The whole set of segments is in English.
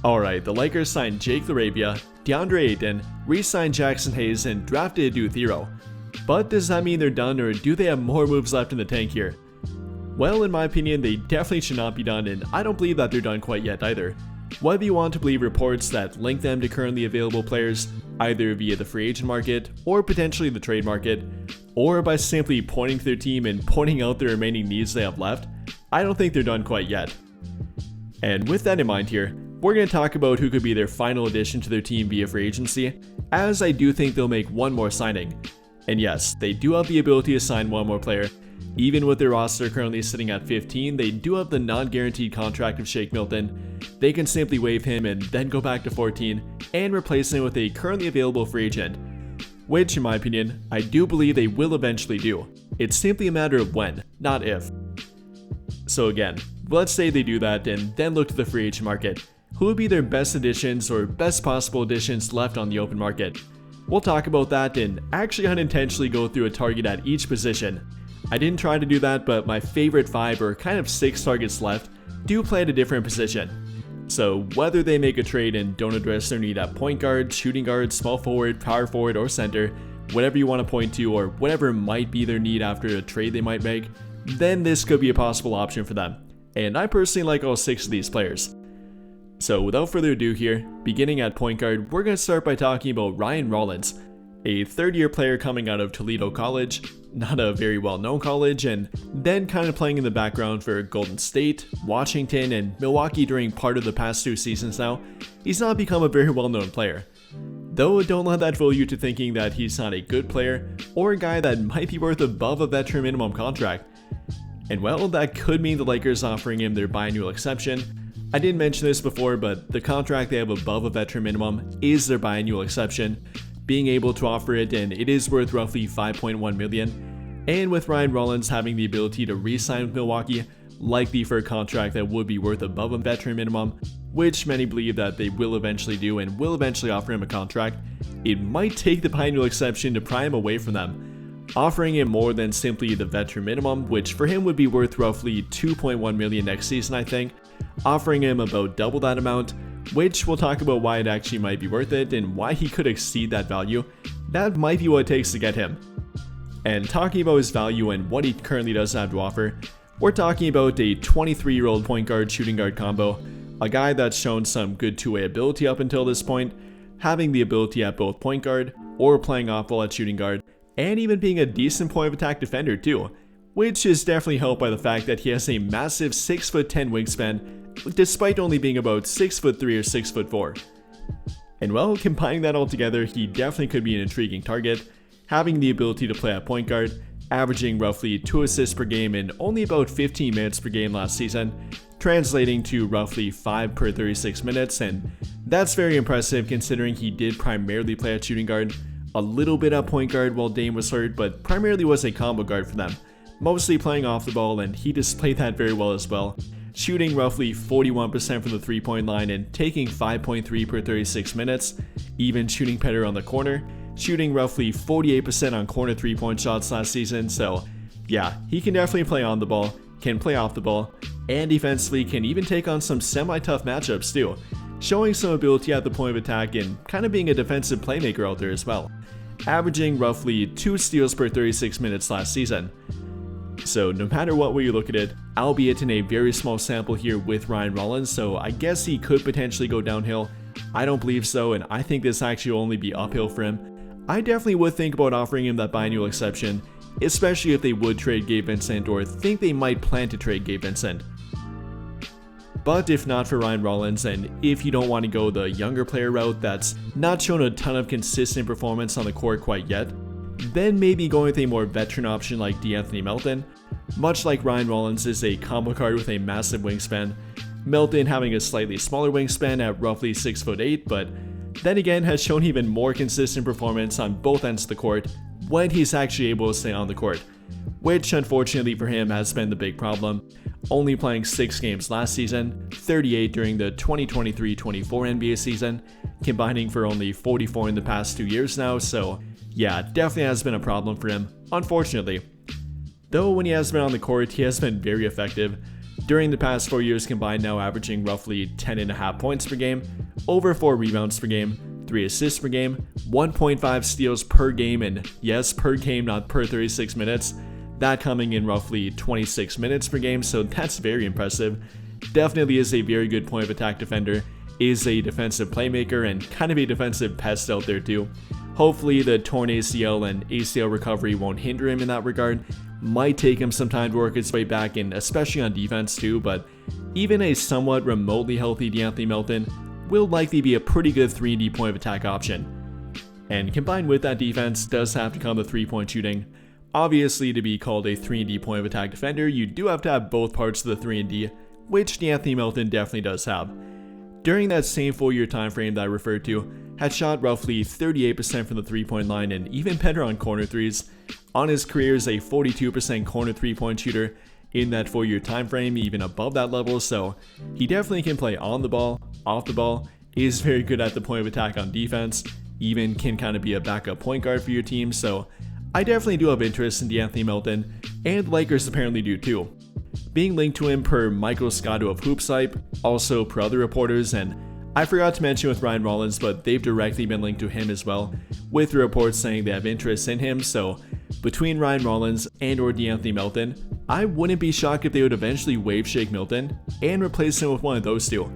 Alright, the Lakers signed Jake LaRavia, DeAndre Ayton, re-signed Jackson Hayes, and drafted Adu Thero. But does that mean they're done, or do they have more moves left in the tank here? Well, in my opinion, they definitely should not be done, and I don't believe that they're done quite yet either. Whether you want to believe reports that link them to currently available players, either via the free agent market, or potentially the trade market, or by simply pointing to their team and pointing out the remaining needs they have left, I don't think they're done quite yet. And with that in mind here, we're going to talk about who could be their final addition to their team via free agency, as I do think they'll make one more signing. And yes, they do have the ability to sign one more player. Even with their roster currently sitting at 15, they do have the non-guaranteed contract of Shake Milton. They can simply waive him and then go back to 14 and replace him with a currently available free agent, which in my opinion, I do believe they will eventually do. It's simply a matter of when, not if. So again, let's say they do that and then look to the free agent market. Who would be their best additions or best possible additions left on the open market? We'll talk about that and actually unintentionally go through a target at each position. I didn't try to do that, but my favorite 5 or kind of 6 targets left do play at a different position. So whether they make a trade and don't address their need at point guard, shooting guard, small forward, power forward, or center, whatever you want to point to or whatever might be their need after a trade they might make, then this could be a possible option for them. And I personally like all 6 of these players. So without further ado here, beginning at point guard, we're going to start by talking about Ryan Rollins, a third-year player coming out of Toledo College, not a very well-known college, and then kind of playing in the background for Golden State, Washington, and Milwaukee during part of the past 2 seasons now. He's not become a very well-known player. Though don't let that fool you to thinking that he's not a good player, or a guy that might be worth above a veteran minimum contract. And well, that could mean the Lakers offering him their biannual exception. I didn't mention this before, but the contract they have above a veteran minimum is their biannual exception, being able to offer it, and it is worth roughly $5.1 million. And with Ryan Rollins having the ability to re-sign with Milwaukee, likely for a contract that would be worth above a veteran minimum, which many believe that they will eventually do and will eventually offer him a contract, it might take the biannual exception to pry him away from them, offering him more than simply the veteran minimum, which for him would be worth roughly $2.1 million next season, I think, offering him about double that amount, which we'll talk about why it actually might be worth it and why he could exceed that value. That might be what it takes to get him. And talking about his value and what he currently does have to offer, we're talking about a 23-year-old point guard shooting guard combo, a guy that's shown some good two-way ability up until this point, having the ability at both point guard or playing off ball at shooting guard, and even being a decent point of attack defender too, which is definitely helped by the fact that he has a massive 6'10" wingspan, despite only being about 6'3" or 6'4". And well, combining that all together, he definitely could be an intriguing target, having the ability to play at point guard, averaging roughly 2 assists per game in only about 15 minutes per game last season, translating to roughly 5 per 36 minutes, and that's very impressive considering he did primarily play at shooting guard, a little bit at point guard while Dame was hurt, but primarily was a combo guard for them, mostly playing off the ball, and he displayed that very well as well, shooting roughly 41% from the 3-point line and taking 5.3 per 36 minutes, even shooting better on the corner, shooting roughly 48% on corner 3-point shots last season. So yeah, he can definitely play on the ball, can play off the ball, and defensively can even take on some semi-tough matchups too, showing some ability at the point of attack and kind of being a defensive playmaker out there as well, averaging roughly 2 steals per 36 minutes last season. So no matter what way you look at it, albeit in a very small sample here with Ryan Rollins, so I guess he could potentially go downhill. I don't believe so, and I think this actually will only be uphill for him. I definitely would think about offering him that biannual exception, especially if they would trade Gabe Vincent or think they might plan to trade Gabe Vincent. But if not for Ryan Rollins, and if you don't want to go the younger player route that's not shown a ton of consistent performance on the court quite yet, then maybe going with a more veteran option like D'Anthony Milton. Much like Ryan Rollins is a combo guard with a massive wingspan, Milton having a slightly smaller wingspan at roughly 6'8", but then again has shown even more consistent performance on both ends of the court when he's actually able to stay on the court, which unfortunately for him has been the big problem, only playing 6 games last season, 38 during the 2023-24 NBA season, combining for only 44 in the past 2 years now, so yeah, definitely has been a problem for him, unfortunately. though when he has been on the court, he has been very effective. During the past 4 years combined, now averaging roughly 10.5 points per game, over 4 rebounds per game, 3 assists per game, 1.5 steals per game, and yes, per game, not per 36 minutes. That coming in roughly 26 minutes per game, so that's very impressive. Definitely is a very good point of attack defender, is a defensive playmaker, and kind of a defensive pest out there too. Hopefully the torn ACL and ACL recovery won't hinder him in that regard. Might take him some time to work his way back in, especially on defense too, but even a somewhat remotely healthy De'Anthony Milton will likely be a pretty good 3-and-D point of attack option. And combined with that defense does have to come the 3-point shooting. Obviously, to be called a 3-and-D point of attack defender, you do have to have both parts of the 3-and-D, which De'Anthony Milton definitely does have. During that same 4-year time frame that I referred to, had shot roughly 38% from the 3-point line and even better on corner threes. On his career is a 42% corner 3-point shooter in that 4-year time frame, even above that level, so he definitely can play on the ball, off the ball, is very good at the point of attack on defense, even can kind of be a backup point guard for your team, so I definitely do have interest in De'Anthony Milton, and Lakers apparently do too. Being linked to him per Michael Scotto of Hoopshype, also per other reporters, and I forgot to mention with Ryan Rollins, but they've directly been linked to him as well, with reports saying they have interest in him, so between Ryan Rollins and or De'Anthony Milton, I wouldn't be shocked if they would eventually waive Shake Milton and replace him with one of those two.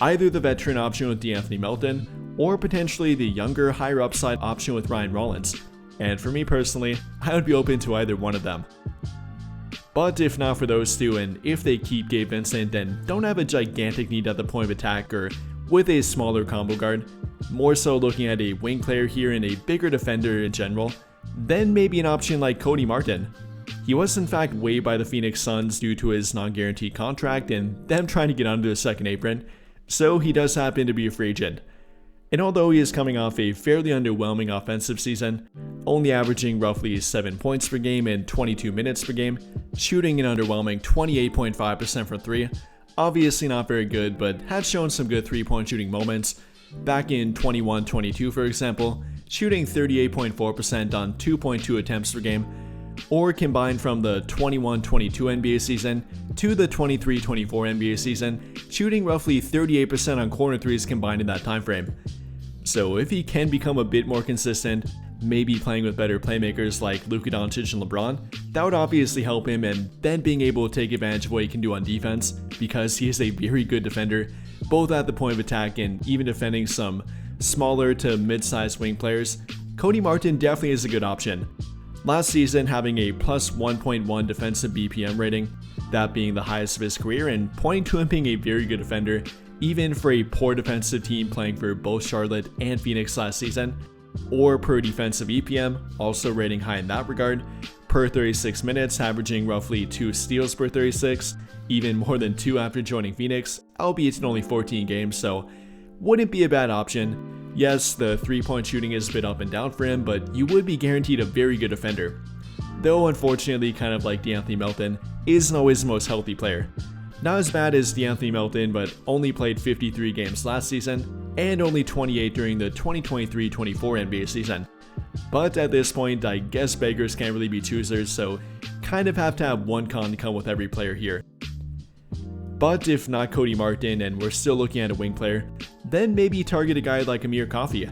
Either the veteran option with De'Anthony Milton, or potentially the younger, higher upside option with Ryan Rollins. And for me personally, I would be open to either one of them. But if not for those two, and if they keep Gabe Vincent and don't have a gigantic need at the point of attack or with a smaller combo guard, more so looking at a wing player here and a bigger defender in general, then maybe an option like Cody Martin. He was in fact waived by the Phoenix Suns due to his non-guaranteed contract and them trying to get under the second apron, so he does happen to be a free agent. And although he is coming off a fairly underwhelming offensive season, only averaging roughly 7 points per game and 22 minutes per game, shooting an underwhelming 28.5% from 3, obviously not very good, but had shown some good 3-point shooting moments. Back in 21-22 for example, shooting 38.4% on 2.2 attempts per game, or combined from the 21-22 NBA season to the 23-24 NBA season, shooting roughly 38% on corner threes combined in that time frame. So if he can become a bit more consistent, maybe playing with better playmakers like Luka Doncic and LeBron, that would obviously help him, and then being able to take advantage of what he can do on defense, because he is a very good defender, both at the point of attack and even defending some smaller to mid-sized wing players. Cody Martin definitely is a good option. Last season having a plus 1.1 defensive BPM rating, that being the highest of his career, and pointing to him being a very good defender, even for a poor defensive team playing for both Charlotte and Phoenix last season, or per defensive EPM, also rating high in that regard, per 36 minutes, averaging roughly 2 steals per 36, even more than 2 after joining Phoenix, albeit in only 14 games, so wouldn't be a bad option. Yes, the 3-point shooting is a bit up and down for him, but you would be guaranteed a very good defender. Though unfortunately, kind of like De'Anthony Milton, isn't always the most healthy player. Not as bad as De'Anthony Milton, but only played 53 games last season, and only 28 during the 2023-24 NBA season. But at this point, I guess beggars can't really be choosers, so kind of have to have one con come with every player here. But if not Cody Martin and we're still looking at a wing player, then maybe target a guy like Amir Coffey.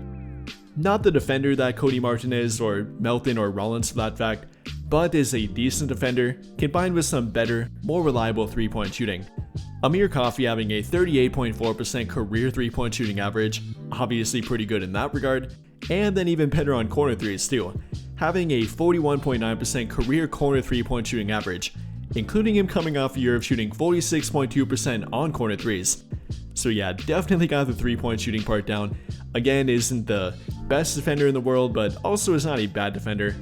Not the defender that Cody Martin is, or Milton or Rollins for that fact, but is a decent defender, combined with some better, more reliable 3-point shooting. Amir Coffey having a 38.4% career 3-point shooting average, obviously pretty good in that regard, and then even better on corner threes too, having a 41.9% career corner 3-point shooting average, including him coming off a year of shooting 46.2% on corner threes. So yeah, definitely got the 3-point shooting part down. Again, isn't the best defender in the world, but also is not a bad defender.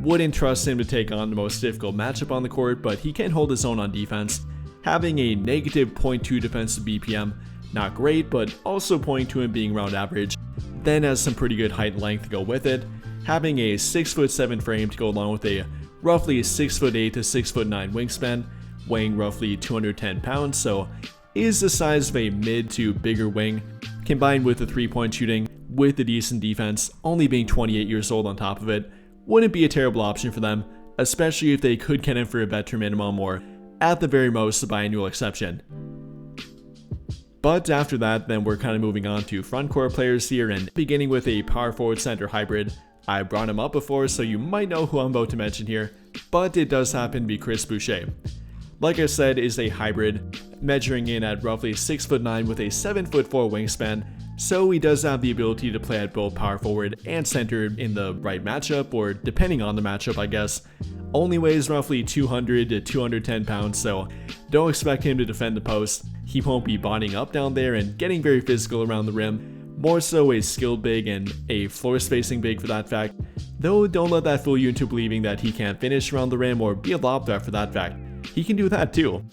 Wouldn't trust him to take on the most difficult matchup on the court, but he can hold his own on defense. Having a negative 0.2 defensive BPM, not great, but also pointing to him being around average. Then has some pretty good height and length to go with it. Having a 6'7" frame to go along with a roughly 6'8" to 6'9" wingspan, weighing roughly 210 pounds, so is the size of a mid to bigger wing, combined with the 3-point shooting, with the decent defense, only being 28 years old on top of it, wouldn't be a terrible option for them, especially if they could get him for a veteran minimum or at the very most a biannual exception. But after that, then we're kind of moving on to front court players here, and beginning with a power forward center hybrid. I brought him up before, so you might know who I'm about to mention here, but it does happen to be Chris Boucher. Like I said, is a hybrid, measuring in at roughly 6'9" with a 7'4" wingspan, so he does have the ability to play at both power forward and center in the right matchup, or depending on the matchup I guess. Only weighs roughly 200 to 210 pounds, so don't expect him to defend the post. He won't be bodying up down there and getting very physical around the rim, more so a skilled big and a floor spacing big for that fact. Though don't let that fool you into believing that he can't finish around the rim or be a lob threat for that fact. He can do that too.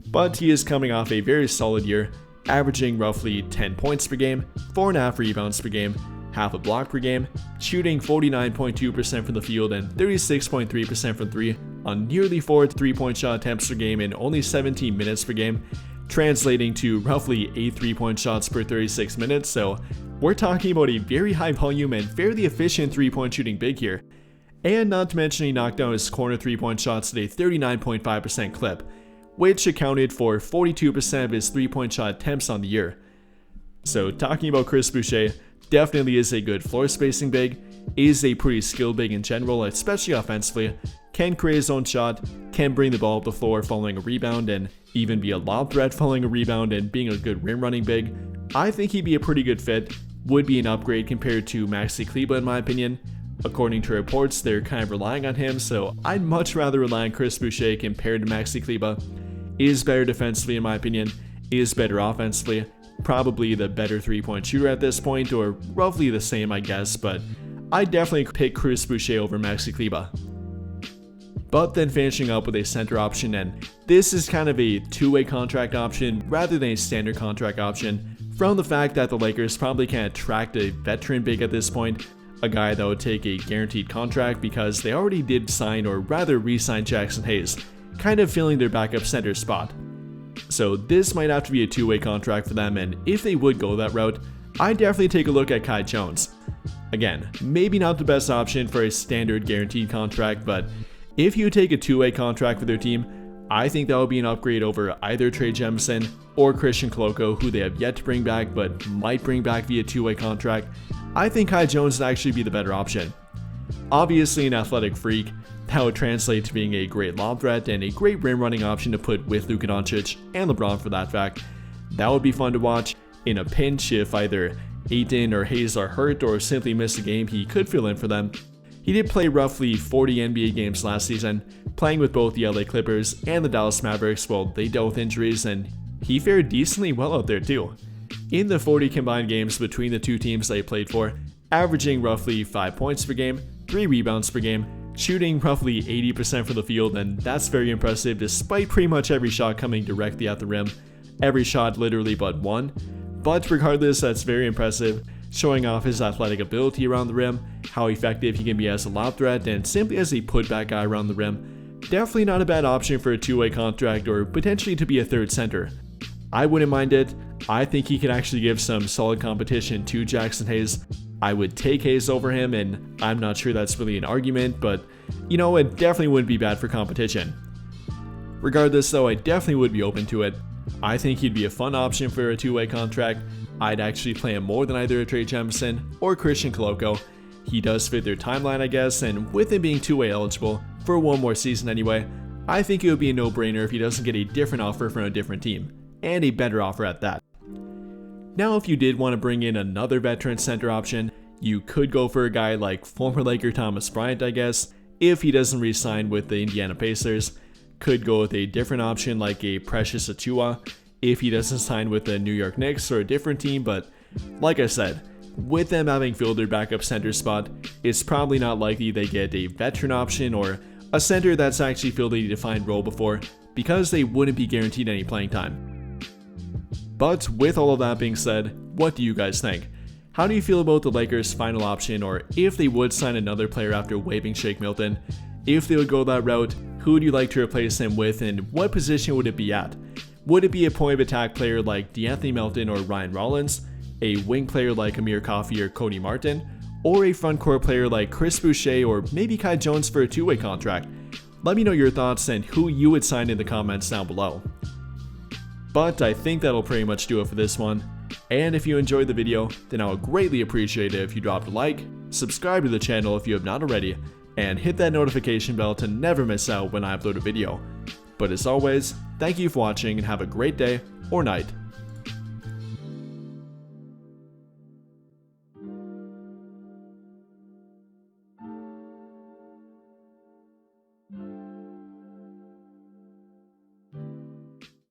But he is coming off a very solid year, averaging roughly 10 points per game, 4.5 rebounds per game, half a block per game, shooting 49.2% from the field and 36.3% from 3 on nearly 4 3-point shot attempts per game in only 17 minutes per game, translating to roughly 8 3-point shots per 36 minutes, so we're talking about a very high volume and fairly efficient 3-point shooting big here. And not to mention he knocked down his corner 3-point shots at a 39.5% clip, which accounted for 42% of his 3-point shot attempts on the year. So talking about Chris Boucher, definitely is a good floor spacing big, is a pretty skilled big in general, especially offensively, can create his own shot, can bring the ball up the floor following a rebound, and even be a lob threat following a rebound and being a good rim running big. I think he'd be a pretty good fit, would be an upgrade compared to Maxi Kleber in my opinion. According to reports, they're kind of relying on him, so I'd much rather rely on Chris Boucher compared to Maxi Kleber. Is better defensively in my opinion, is better offensively, probably the better 3-point shooter at this point, or roughly the same I guess, but I'd definitely pick Chris Boucher over Maxi Kleber. But then finishing up with a center option, and this is kind of a two-way contract option rather than a standard contract option, from the fact that the Lakers probably can't attract a veteran big at this point, a guy that would take a guaranteed contract because they already did sign or rather re-sign Jackson Hayes, kind of filling their backup center spot. So this might have to be a two-way contract for them, and if they would go that route, I'd definitely take a look at Kai Jones. Again, maybe not the best option for a standard guaranteed contract, but if you take a two-way contract for their team, I think that would be an upgrade over either Trey Jemison or Christian Koloko, who they have yet to bring back but might bring back via two-way contract. I think Kai Jones would actually be the better option. Obviously an athletic freak, that would translate to being a great lob threat and a great rim running option to put with Luka Doncic and LeBron for that fact. That would be fun to watch. In a pinch, if either Ayton or Hayes are hurt or simply miss a game, he could fill in for them. He did play roughly 40 NBA games last season, playing with both the LA Clippers and the Dallas Mavericks while they dealt with injuries, and he fared decently well out there too. In the 40 combined games between the two teams they played for, averaging roughly 5 points per game, 3 rebounds per game, shooting roughly 80% from the field, and that's very impressive despite pretty much every shot coming directly at the rim. Every shot literally but one. But regardless, that's very impressive, showing off his athletic ability around the rim, how effective he can be as a lob threat, and simply as a putback guy around the rim. Definitely not a bad option for a two-way contract or potentially to be a third center. I wouldn't mind it. I think he can actually give some solid competition to Jackson Hayes. I would take Hayes over him, and I'm not sure that's really an argument, but you know, it definitely wouldn't be bad for competition. Regardless though, I definitely would be open to it. I think he'd be a fun option for a two-way contract. I'd actually play him more than either a Trey Jemison or Christian Koloko. He does fit their timeline I guess, and with him being two-way eligible for one more season anyway, I think it would be a no-brainer if he doesn't get a different offer from a different team, and a better offer at that. Now if you did want to bring in another veteran center option, you could go for a guy like former Laker Thomas Bryant I guess, if he doesn't re-sign with the Indiana Pacers. Could go with a different option like a Precious Achiuwa if he doesn't sign with the New York Knicks or a different team, but like I said, with them having filled their backup center spot, it's probably not likely they get a veteran option or a center that's actually filled a defined role before, because they wouldn't be guaranteed any playing time. But with all of that being said, what do you guys think? How do you feel about the Lakers' final option, or if they would sign another player after waiving Shake Milton? If they would go that route, who would you like to replace him with, and what position would it be at? Would it be a point of attack player like DeAnthony Melton or Ryan Rollins, a wing player like Amir Coffey or Cody Martin, or a front court player like Chris Boucher or maybe Kai Jones for a two-way contract? Let me know your thoughts and who you would sign in the comments down below. But I think that'll pretty much do it for this one. And if you enjoyed the video, then I would greatly appreciate it if you dropped a like, subscribe to the channel if you have not already, and hit that notification bell to never miss out when I upload a video. But as always, thank you for watching and have a great day or night.